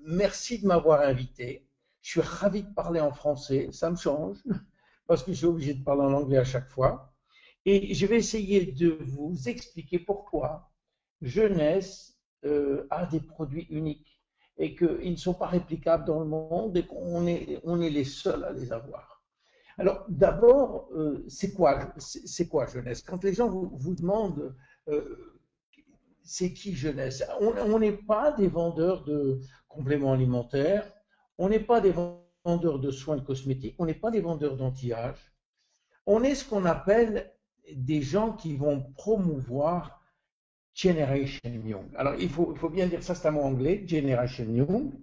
merci de m'avoir invité. Je suis ravi de parler en français. Ça me change parce que je suis obligé de parler en anglais à chaque fois. Et je vais essayer de vous expliquer pourquoi Jeunesse a des produits uniques et qu'ils ne sont pas réplicables dans le monde et on est les seuls à les avoir. Alors, d'abord, c'est quoi Jeunesse? Quand les gens vous demandent euh, c'est qui Jeunesse? On n'est pas des vendeurs de compléments alimentaires, on n'est pas des vendeurs de soins cosmétiques, on n'est pas des vendeurs d'anti-âge, on est ce qu'on appelle des gens qui vont promouvoir Generation Young. Alors, il faut bien dire ça, c'est un mot anglais, Generation Young,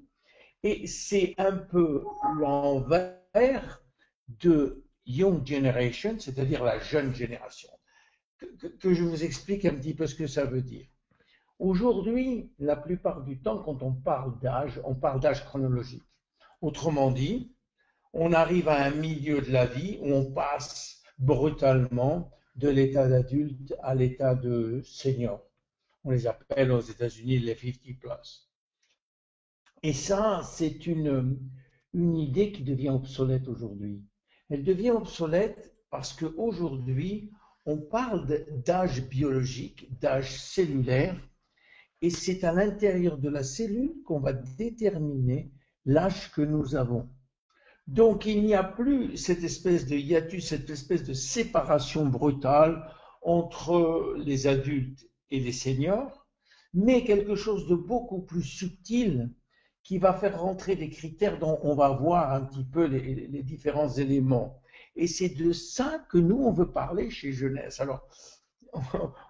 et c'est un peu l'envers de Young Generation, c'est-à-dire la jeune génération. Que je vous explique un petit peu ce que ça veut dire. Aujourd'hui, la plupart du temps, quand on parle d'âge chronologique. Autrement dit, on arrive à un milieu de la vie où on passe brutalement de l'état d'adulte à l'état de senior. On les appelle aux États-Unis les 50 plus. Et ça, c'est une idée qui devient obsolète aujourd'hui. Elle devient obsolète parce qu'aujourd'hui, on parle d'âge biologique, d'âge cellulaire, et c'est à l'intérieur de la cellule qu'on va déterminer l'âge que nous avons. Donc il n'y a plus cette espèce de hiatus, cette espèce de séparation brutale entre les adultes et les seniors, mais quelque chose de beaucoup plus subtil qui va faire rentrer des critères dont on va voir un petit peu les différents éléments. Et c'est de ça que nous, on veut parler chez Jeunesse. Alors,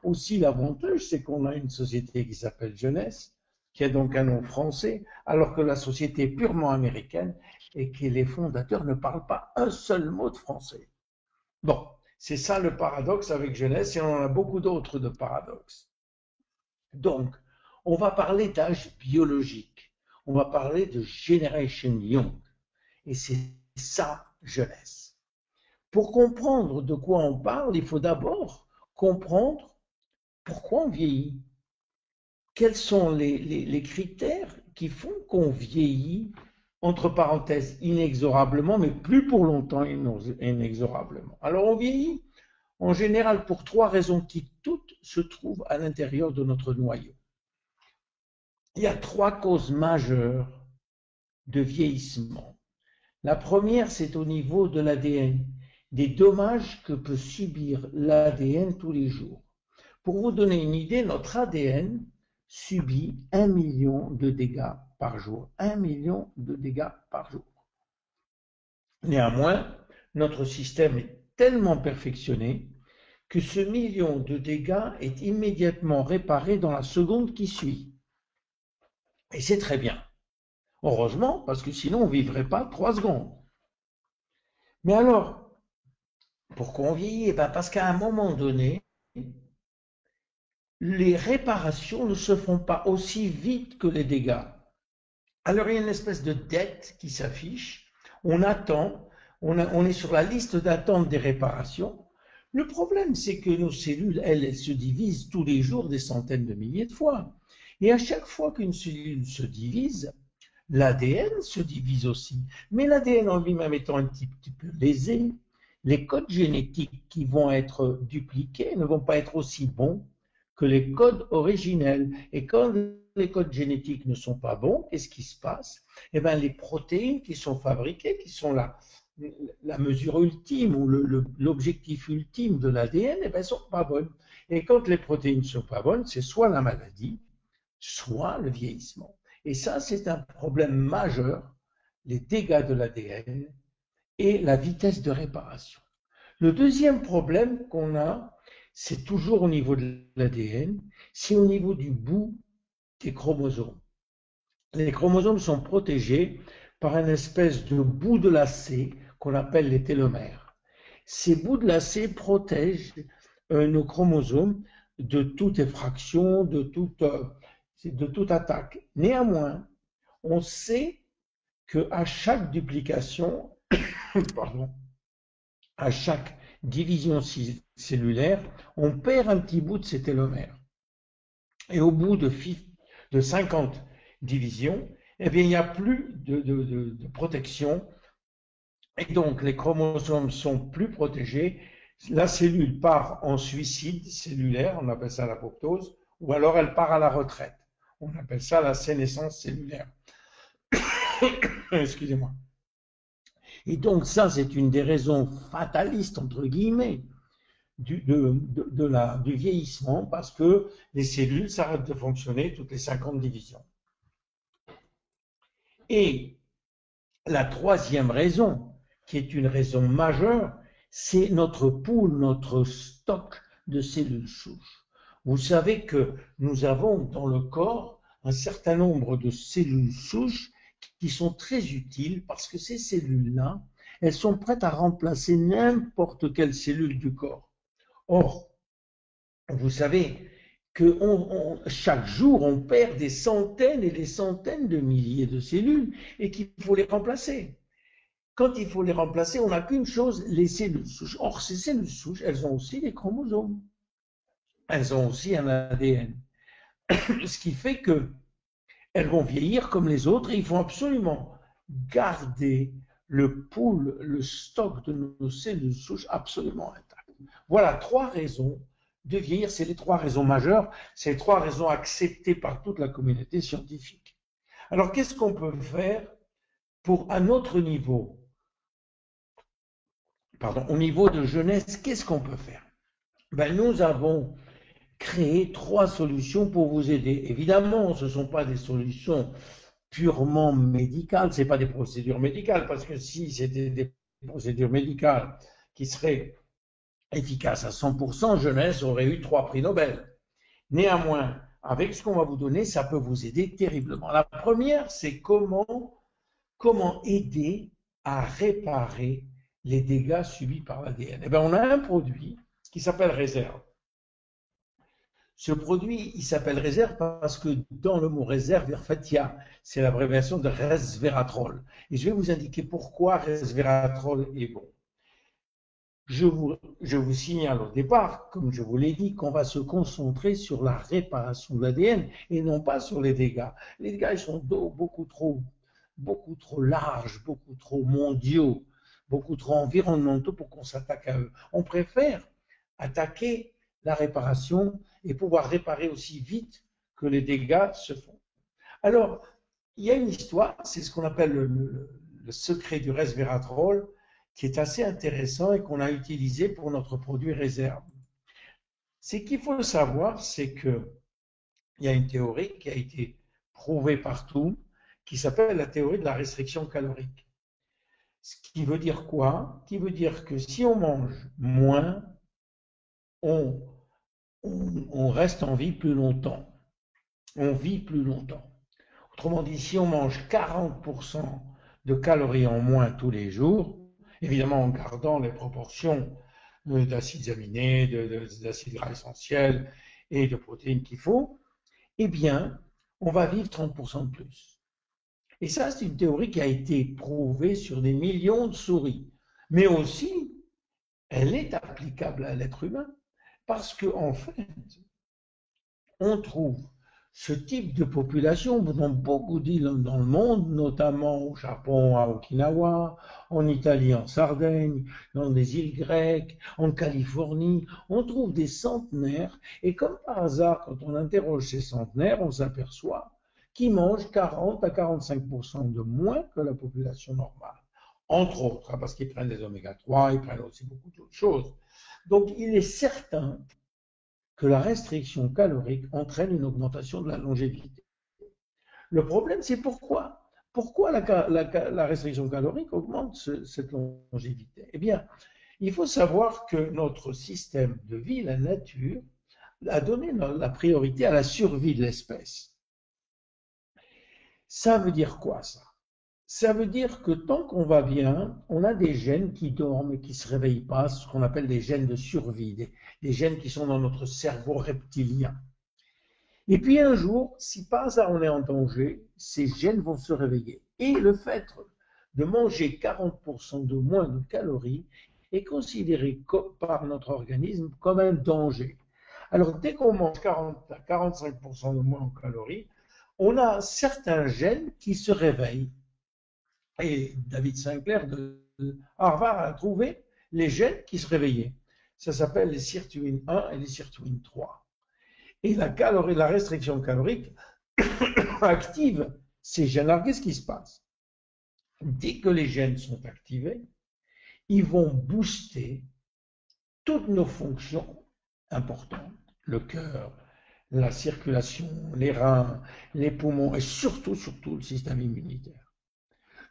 aussi l'avantage, c'est qu'on a une société qui s'appelle Jeunesse, qui a donc un nom français, alors que la société est purement américaine et que les fondateurs ne parlent pas un seul mot de français. Bon, c'est ça le paradoxe avec Jeunesse, et on en a beaucoup d'autres de paradoxes. Donc, on va parler d'âge biologique, on va parler de Generation Young, et c'est ça Jeunesse. Pour comprendre de quoi on parle, il faut d'abord comprendre pourquoi on vieillit. Quels sont les critères qui font qu'on vieillit, entre parenthèses, inexorablement, mais plus pour longtemps inexorablement. Alors on vieillit en général pour trois raisons qui toutes se trouvent à l'intérieur de notre noyau. Il y a trois causes majeures de vieillissement. La première, c'est au niveau de l'ADN, des dommages que peut subir l'ADN tous les jours. Pour vous donner une idée, notre ADN subit 1 million de dégâts par jour. 1 million de dégâts par jour. Néanmoins, notre système est tellement perfectionné que ce million de dégâts est immédiatement réparé dans la seconde qui suit. Et c'est très bien. Heureusement, parce que sinon on ne vivrait pas 3 secondes. Mais alors, pourquoi on vieillit? Parce qu'à un moment donné, les réparations ne se font pas aussi vite que les dégâts. Alors il y a une espèce de dette qui s'affiche, on attend, on est sur la liste d'attente des réparations. Le problème, c'est que nos cellules, elles se divisent tous les jours des centaines de milliers de fois. Et à chaque fois qu'une cellule se divise, l'ADN se divise aussi. Mais l'ADN en lui-même étant un petit peu lésé, les codes génétiques qui vont être dupliqués ne vont pas être aussi bons que les codes originels. Et quand les codes génétiques ne sont pas bons, qu'est-ce qui se passe? Eh bien, les protéines qui sont fabriquées, qui sont la mesure ultime ou l'objectif ultime de l'ADN, eh bien, sont pas bonnes. Et quand les protéines ne sont pas bonnes, c'est soit la maladie, soit le vieillissement. Et ça, c'est un problème majeur, les dégâts de l'ADN et la vitesse de réparation. Le deuxième problème qu'on a, c'est toujours au niveau de l'ADN, c'est au niveau du bout des chromosomes. Les chromosomes sont protégés par une espèce de bout de lacet qu'on appelle les télomères. Ces bouts de lacet protègent nos chromosomes de toute effraction, de toute attaque. Néanmoins, on sait qu'à chaque duplication, pardon, à chaque division cellulaire, on perd un petit bout de ces télomères. Et au bout de 50 divisions, eh bien, il n'y a plus de protection et donc les chromosomes sont plus protégés. La cellule part en suicide cellulaire, on appelle ça l'apoptose, ou alors elle part à la retraite. On appelle ça la sénescence cellulaire. Excusez-moi. Et donc ça, c'est une des raisons fatalistes, entre guillemets, du vieillissement, parce que les cellules s'arrêtent de fonctionner toutes les 50 divisions. Et la troisième raison, qui est une raison majeure, c'est notre pool, notre stock de cellules souches. Vous savez que nous avons dans le corps un certain nombre de cellules souches qui sont très utiles parce que ces cellules-là, elles sont prêtes à remplacer n'importe quelle cellule du corps. Or, vous savez que chaque jour, on perd des centaines et des centaines de milliers de cellules et qu'il faut les remplacer. Quand il faut les remplacer, on n'a qu'une chose, les cellules souches. Or, ces cellules souches, elles ont aussi des chromosomes. Elles ont aussi un ADN. Ce qui fait qu'elles vont vieillir comme les autres et il faut absolument garder le pool, le stock de nos cellules souches absolument intact. Voilà 3 raisons de vieillir. C'est les 3 raisons majeures. C'est les 3 raisons acceptées par toute la communauté scientifique. Alors, qu'est-ce qu'on peut faire pour, à notre niveau, au niveau de jeunesse, qu'est-ce qu'on peut faire? Nous avons créé 3 solutions pour vous aider. Évidemment, ce ne sont pas des solutions purement médicales, ce n'est pas des procédures médicales, parce que si c'était des procédures médicales qui seraient efficaces à 100%, jeunesse aurait eu 3 prix Nobel. Néanmoins, avec ce qu'on va vous donner, ça peut vous aider terriblement. La première, c'est comment aider à réparer les dégâts subis par l'ADN. Eh bien, on a un produit qui s'appelle réserve. Ce produit, il s'appelle réserve parce que dans le mot réserve, en fait, c'est l'abréviation de resveratrol. Et je vais vous indiquer pourquoi resveratrol est bon. Je vous signale au départ, comme je vous l'ai dit, qu'on va se concentrer sur la réparation de l'ADN et non pas sur les dégâts. Les dégâts, ils sont beaucoup trop larges, beaucoup trop mondiaux, beaucoup trop environnementaux pour qu'on s'attaque à eux. On préfère attaquer la réparation et pouvoir réparer aussi vite que les dégâts se font. Alors, il y a une histoire, c'est ce qu'on appelle le secret du resveratrol, qui est assez intéressant et qu'on a utilisé pour notre produit réserve. Ce qu'il faut savoir, c'est qu'il y a une théorie qui a été prouvée partout, qui s'appelle la théorie de la restriction calorique. Ce qui veut dire quoi? Qui veut dire que si on mange moins, on reste en vie plus longtemps. On vit plus longtemps. Autrement dit, si on mange 40% de calories en moins tous les jours, évidemment en gardant les proportions d'acides aminés, d'acides gras essentiels et de protéines qu'il faut, eh bien, on va vivre 30% de plus. Et ça, c'est une théorie qui a été prouvée sur des millions de souris. Mais aussi, elle est applicable à l'être humain. Parce qu'en fait, on trouve ce type de population dans beaucoup d'îles dans le monde, notamment au Japon, à Okinawa, en Italie, en Sardaigne, dans des îles grecques, en Californie. On trouve des centenaires et comme par hasard, quand on interroge ces centenaires, on s'aperçoit qu'ils mangent 40 à 45% de moins que la population normale. Entre autres, parce qu'ils prennent des oméga 3, ils prennent aussi beaucoup d'autres choses. Donc, il est certain que la restriction calorique entraîne une augmentation de la longévité. Le problème, c'est pourquoi. Pourquoi la restriction calorique augmente cette longévité? Eh bien, il faut savoir que notre système de vie, la nature, a donné la priorité à la survie de l'espèce. Ça veut dire quoi, ça? Ça veut dire que tant qu'on va bien, on a des gènes qui dorment et qui ne se réveillent pas, ce qu'on appelle des gènes de survie, des gènes qui sont dans notre cerveau reptilien. Et puis un jour, si par hasard on est en danger, ces gènes vont se réveiller. Et le fait de manger 40% de moins de calories est considéré par notre organisme comme un danger. Alors dès qu'on mange 40 à 45% de moins en calories, on a certains gènes qui se réveillent. Et David Sinclair de Harvard a trouvé les gènes qui se réveillaient. Ça s'appelle les sirtuines 1 et les sirtuines 3. Et la restriction calorique active ces gènes. Alors, qu'est-ce qui se passe? Dès que les gènes sont activés, ils vont booster toutes nos fonctions importantes, le cœur, la circulation, les reins, les poumons et surtout le système immunitaire.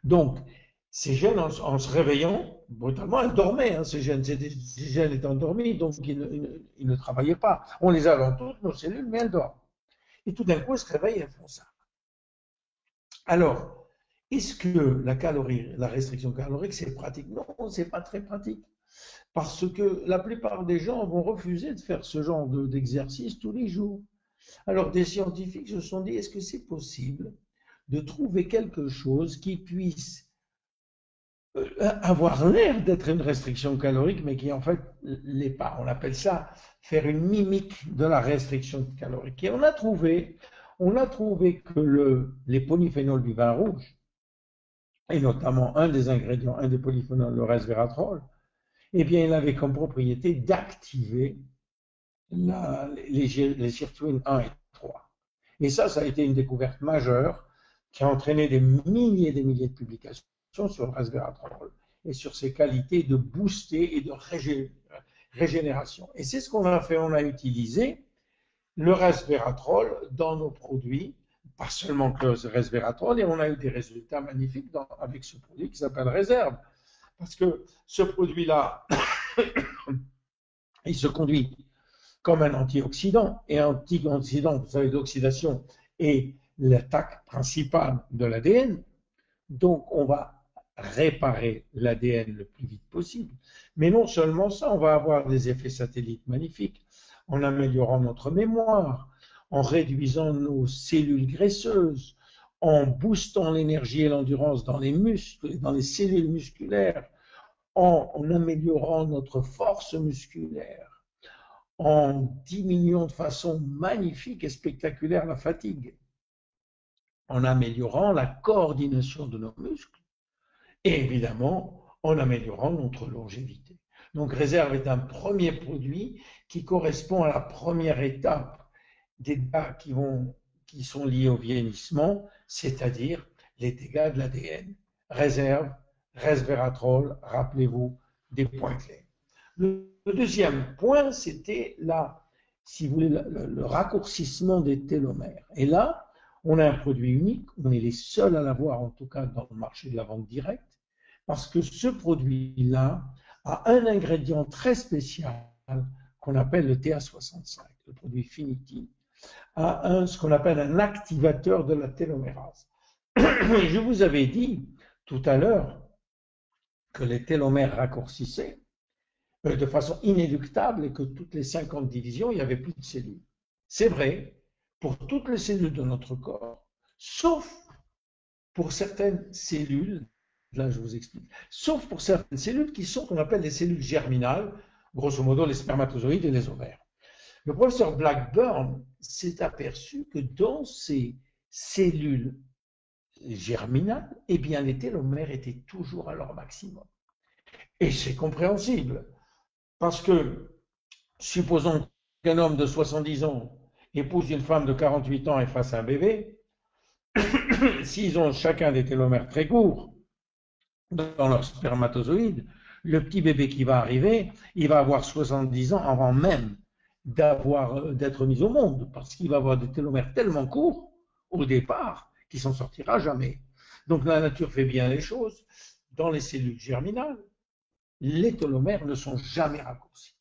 Donc, ces gènes, en se réveillant, brutalement, elles dormaient, ces gènes étaient endormis, donc ils ne travaillaient pas. On les a dans toutes nos cellules, mais elles dorment. Et tout d'un coup, elles se réveillent et elles font ça. Alors, est-ce que la restriction calorique, c'est pratique? Non, c'est pas très pratique. Parce que la plupart des gens vont refuser de faire ce genre d'exercice tous les jours. Alors, des scientifiques se sont dit, est-ce que c'est possible de trouver quelque chose qui puisse avoir l'air d'être une restriction calorique, mais qui en fait l'est pas. On appelle ça faire une mimique de la restriction calorique. Et on a trouvé que les polyphénols du vin rouge, et notamment un des ingrédients, un des polyphénols, le resveratrol, eh bien, il avait comme propriété d'activer les sirtuines 1 et 3. Et ça a été une découverte majeure qui a entraîné des milliers et des milliers de publications sur le resveratrol et sur ses qualités de booster et de régénération. Et c'est ce qu'on a fait, on a utilisé le resveratrol dans nos produits, pas seulement que le resveratrol, et on a eu des résultats magnifiques avec ce produit qui s'appelle Réserve. Parce que ce produit-là, il se conduit comme un antioxydant, et antioxydant, vous savez, l'oxydation est l'attaque principale de l'ADN. Donc, on va réparer l'ADN le plus vite possible. Mais non seulement ça, on va avoir des effets satellites magnifiques en améliorant notre mémoire, en réduisant nos cellules graisseuses, en boostant l'énergie et l'endurance dans les muscles, dans les cellules musculaires, en améliorant notre force musculaire, en diminuant de façon magnifique et spectaculaire la fatigue, en améliorant la coordination de nos muscles, et évidemment en améliorant notre longévité. Donc Réserve est un premier produit qui correspond à la première étape des dégâts qui sont liés au vieillissement, c'est-à-dire les dégâts de l'ADN. Réserve, resveratrol, rappelez-vous des points clés. Le deuxième point, c'était si vous voulez, le raccourcissement des télomères. Et là, on a un produit unique, on est les seuls à l'avoir, en tout cas dans le marché de la vente directe, parce que ce produit-là a un ingrédient très spécial qu'on appelle le TA65, le produit Finity, a ce qu'on appelle un activateur de la télomérase. Je vous avais dit tout à l'heure que les télomères raccourcissaient de façon inéluctable et que toutes les 50 divisions, il n'y avait plus de cellules. C'est vrai pour toutes les cellules de notre corps, sauf pour certaines cellules, là je vous explique, sauf pour certaines cellules qui sont qu'on appelle les cellules germinales, grosso modo les spermatozoïdes et les ovaires. Le professeur Blackburn s'est aperçu que dans ces cellules germinales, eh bien les télomères étaient toujours à leur maximum. Et c'est compréhensible, parce que supposons qu'un homme de 70 ans épouse une femme de 48 ans et fasse un bébé, s'ils ont chacun des télomères très courts dans leur spermatozoïde, le petit bébé qui va arriver, il va avoir 70 ans avant même d'être mis au monde, parce qu'il va avoir des télomères tellement courts au départ qu'il s'en sortira jamais. Donc la nature fait bien les choses. Dans les cellules germinales, les télomères ne sont jamais raccourcis.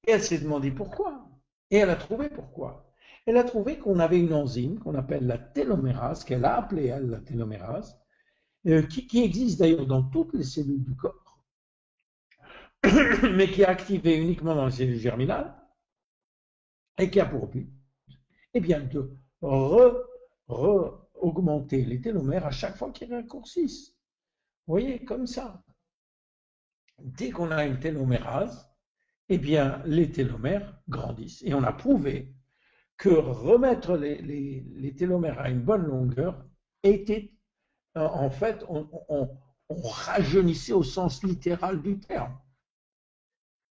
Et elle s'est demandé pourquoi. Et elle a trouvé pourquoi. Elle a trouvé qu'on avait une enzyme qu'on appelle la télomérase, qu'elle a appelée elle la télomérase, qui existe d'ailleurs dans toutes les cellules du corps, mais qui est activée uniquement dans les cellules germinales, et qui a pour but eh bien, de augmenter les télomères à chaque fois qu'ils raccourcissent. Vous voyez, comme ça. Dès qu'on a une télomérase, eh bien, les télomères grandissent. Et on a prouvé que remettre les télomères à une bonne longueur était, en fait, on rajeunissait au sens littéral du terme.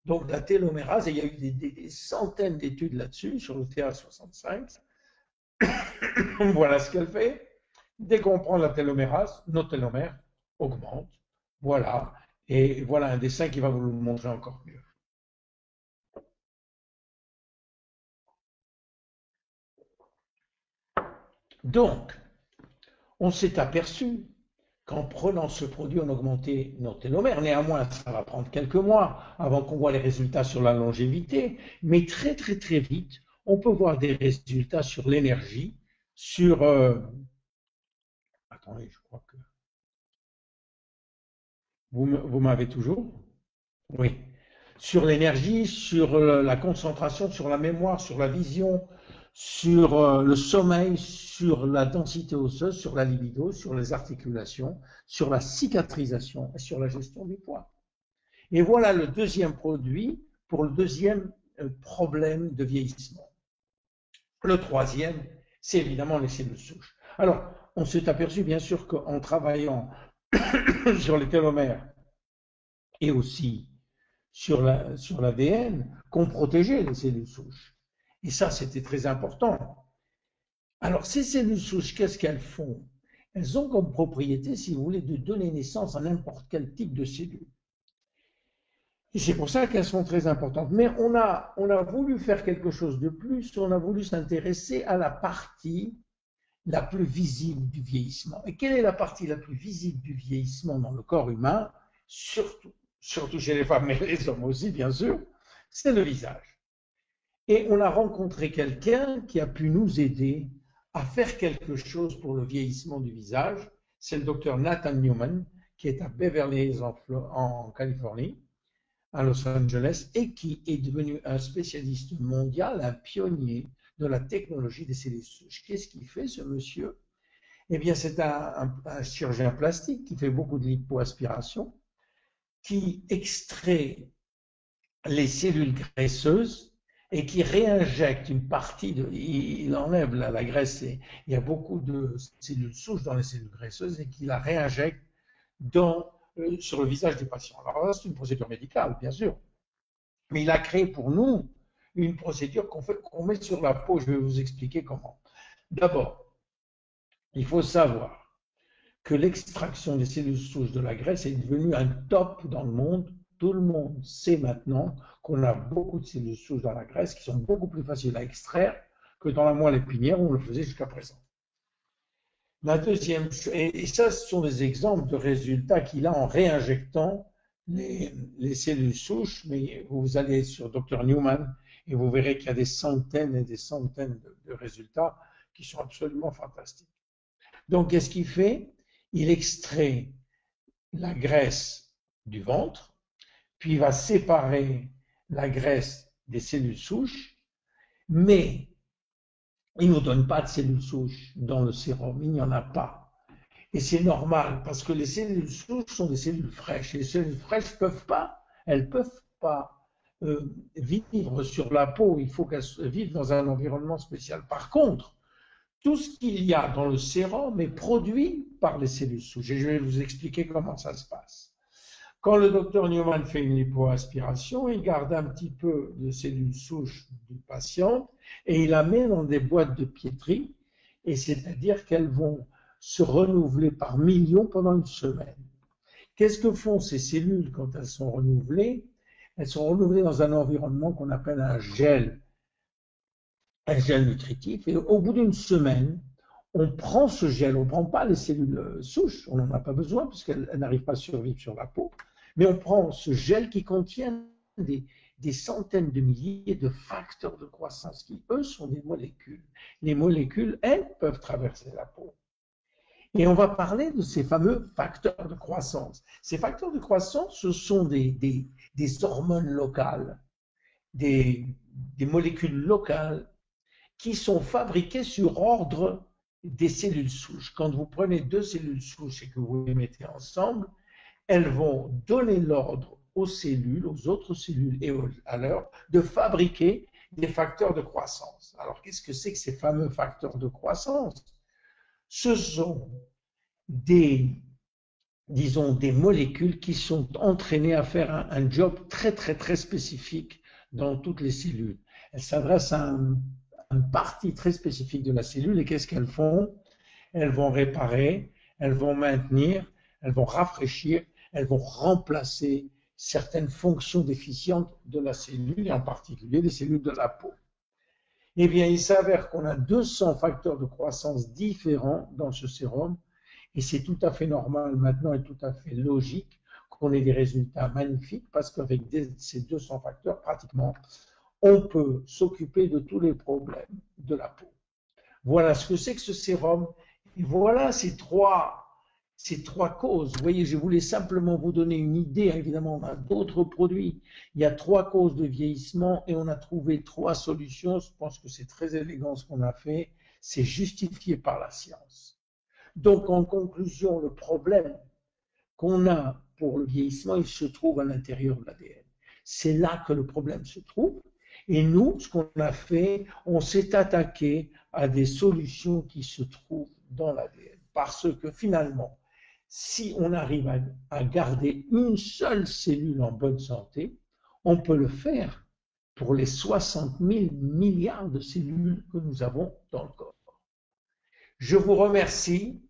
Donc la télomérase, et il y a eu des centaines d'études là-dessus, sur le TA65. Voilà ce qu'elle fait. Dès qu'on prend la télomérase, nos télomères augmentent. Voilà. Et voilà un dessin qui va vous le montrer encore mieux. Donc, on s'est aperçu qu'en prenant ce produit, on augmentait nos télomères. Néanmoins, ça va prendre quelques mois avant qu'on voit les résultats sur la longévité, mais très très très vite, on peut voir des résultats sur l'énergie, sur... Attendez, je crois que... Vous m'avez toujours? Oui. Sur l'énergie, sur la concentration, sur la mémoire, sur la vision, sur le sommeil, sur la densité osseuse, sur la libido, sur les articulations, sur la cicatrisation et sur la gestion du poids. Et voilà le deuxième produit pour le deuxième problème de vieillissement. Le troisième, c'est évidemment les cellules souches. Alors, on s'est aperçu bien sûr qu'en travaillant sur les télomères et aussi sur l'ADN, qu'on protégeait les cellules souches. Et ça, c'était très important. Alors, ces cellules souches, qu'est-ce qu'elles font? Elles ont comme propriété, si vous voulez, de donner naissance à n'importe quel type de cellules. Et c'est pour ça qu'elles sont très importantes. Mais on a voulu faire quelque chose de plus, on a voulu s'intéresser à la partie la plus visible du vieillissement. Et quelle est la partie la plus visible du vieillissement dans le corps humain, surtout chez les femmes, mais les hommes aussi, bien sûr, c'est le visage. Et on a rencontré quelqu'un qui a pu nous aider à faire quelque chose pour le vieillissement du visage. C'est le docteur Nathan Newman, qui est à Beverly Hills en Californie, à Los Angeles, et qui est devenu un spécialiste mondial, un pionnier de la technologie des cellules souches. Qu'est-ce qu'il fait, ce monsieur? Eh bien, c'est un chirurgien plastique qui fait beaucoup de lipoaspiration, qui extrait les cellules graisseuses et qui réinjecte une partie il enlève la graisse, il y a beaucoup de cellules souches dans les cellules graisseuses et qui la réinjecte sur le visage du patient. Alors là, c'est une procédure médicale, bien sûr, mais il a créé pour nous une procédure qu'on met sur la peau. Je vais vous expliquer comment. D'abord, il faut savoir que l'extraction des cellules souches de la graisse est devenue un top dans le monde. Tout le monde sait maintenant qu'on a beaucoup de cellules souches dans la graisse qui sont beaucoup plus faciles à extraire que dans la moelle épinière où on le faisait jusqu'à présent. La deuxième, et ça, ce sont des exemples de résultats qu'il a en réinjectant les cellules souches, mais vous allez sur Dr Newman et vous verrez qu'il y a des centaines et des centaines de résultats qui sont absolument fantastiques. Donc, qu'est-ce qu'il fait? Il extrait la graisse du ventre, puis il va séparer la graisse des cellules souches, mais il ne nous donne pas de cellules souches dans le sérum, il n'y en a pas. Et c'est normal, parce que les cellules souches sont des cellules fraîches. Et les cellules fraîches elles ne peuvent pas vivre sur la peau, il faut qu'elles vivent dans un environnement spécial. Par contre, tout ce qu'il y a dans le sérum est produit par les cellules souches. Et je vais vous expliquer comment ça se passe. Quand le docteur Newman fait une lipoaspiration, il garde un petit peu de cellules souches du patient et il la met dans des boîtes de piétrie, et c'est-à-dire qu'elles vont se renouveler par millions pendant une semaine. Qu'est-ce que font ces cellules quand elles sont renouvelées? Elles sont renouvelées dans un environnement qu'on appelle un gel nutritif, et au bout d'une semaine, on prend ce gel, on ne prend pas les cellules souches, on n'en a pas besoin puisqu'elles n'arrivent pas à survivre sur la peau, mais on prend ce gel qui contient des centaines de milliers de facteurs de croissance qui, eux, sont des molécules. Les molécules, elles, peuvent traverser la peau. Et on va parler de ces fameux facteurs de croissance. Ces facteurs de croissance, ce sont des hormones locales, des molécules locales qui sont fabriquées sur ordre des cellules souches. Quand vous prenez deux cellules souches et que vous les mettez ensemble, elles vont donner l'ordre aux cellules, aux autres cellules et à l'heure de fabriquer des facteurs de croissance. Alors, qu'est-ce que c'est que ces fameux facteurs de croissance? Ce sont disons, des molécules qui sont entraînées à faire un job très, très, très spécifique dans toutes les cellules. Elles s'adressent à une partie très spécifique de la cellule et qu'est-ce qu'elles font? Elles vont réparer, elles vont maintenir, elles vont rafraîchir, elles vont remplacer certaines fonctions déficientes de la cellule et en particulier les cellules de la peau. Eh bien, il s'avère qu'on a 200 facteurs de croissance différents dans ce sérum et c'est tout à fait normal maintenant et tout à fait logique qu'on ait des résultats magnifiques parce qu'avec ces 200 facteurs, pratiquement, on peut s'occuper de tous les problèmes de la peau. Voilà ce que c'est que ce sérum. Et voilà ces trois causes. Vous voyez, je voulais simplement vous donner une idée. Évidemment, on a d'autres produits. Il y a 3 causes de vieillissement et on a trouvé 3 solutions. Je pense que c'est très élégant ce qu'on a fait. C'est justifié par la science. Donc, en conclusion, le problème qu'on a pour le vieillissement, il se trouve à l'intérieur de l'ADN. C'est là que le problème se trouve. Et nous, ce qu'on a fait, on s'est attaqué à des solutions qui se trouvent dans l'ADN. Parce que finalement, si on arrive à garder une seule cellule en bonne santé, on peut le faire pour les 60 000 milliards de cellules que nous avons dans le corps. Je vous remercie